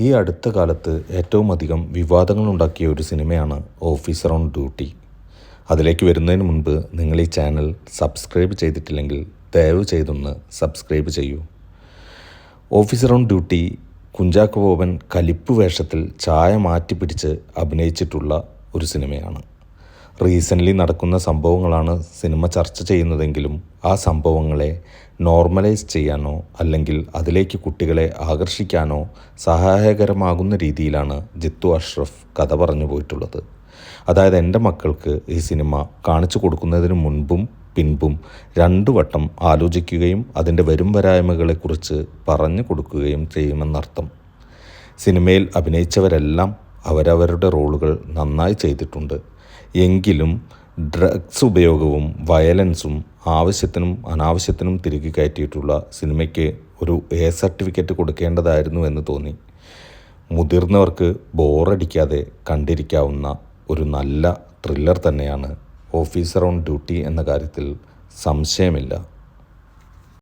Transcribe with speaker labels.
Speaker 1: ഈ അടുത്ത കാലത്ത് ഏറ്റവും അധികം വിവാദങ്ങളുണ്ടാക്കിയ ഒരു സിനിമയാണ് ഓഫീസർ ഓൺ ഡ്യൂട്ടി. അതിലേക്ക് വരുന്നതിന് മുൻപ് നിങ്ങൾ ഈ ചാനൽ സബ്സ്ക്രൈബ് ചെയ്തിട്ടില്ലെങ്കിൽ ദയവ് ചെയ്തൊന്ന് സബ്സ്ക്രൈബ് ചെയ്യൂ. Officer on duty Kunchacko Boban കലിപ്പ് വേഷത്തിൽ ചായ മാറ്റിപ്പിടിച്ച് അഭിനയിച്ചിട്ടുള്ള ഒരു സിനിമയാണ്. റീസെൻ്റ്ലി നടക്കുന്ന സംഭവങ്ങളാണ് സിനിമ ചർച്ച ചെയ്യുന്നതെങ്കിലും ആ സംഭവങ്ങളെ നോർമലൈസ് ചെയ്യാനോ അല്ലെങ്കിൽ അതിലേക്ക് കുട്ടികളെ ആകർഷിക്കാനോ സഹായകരമാകുന്ന രീതിയിലാണ് ജിത്തു അഷ്റഫ് കഥ പറഞ്ഞു പോയിട്ടുള്ളത്. അതായത് എൻ്റെ മക്കൾക്ക് ഈ സിനിമ കാണിച്ചു കൊടുക്കുന്നതിന് മുൻപും പിൻപും 2 വട്ടം ആലോചിക്കുകയും അതിൻ്റെ വരും വരായ്മകളെക്കുറിച്ച് പറഞ്ഞു കൊടുക്കുകയും ചെയ്യുമെന്നർത്ഥം. സിനിമയിൽ അഭിനയിച്ചവരെല്ലാം അവരവരുടെ റോളുകൾ നന്നായി ചെയ്തിട്ടുണ്ട്. എങ്കിലും ഡ്രഗ്സ് ഉപയോഗവും വയലൻസും ആവശ്യത്തിനും അനാവശ്യത്തിനും തിരികെ കയറ്റിയിട്ടുള്ള സിനിമയ്ക്ക് ഒരു A സർട്ടിഫിക്കറ്റ് കൊടുക്കേണ്ടതായിരുന്നു എന്ന് തോന്നി. മുതിർന്നവർക്ക് ബോറടിക്കാതെ കണ്ടിരിക്കാവുന്ന ഒരു നല്ല ത്രില്ലർ തന്നെയാണ് ഓഫീസർ ഓൺ ഡ്യൂട്ടി എന്ന കാര്യത്തിൽ സംശയമില്ല.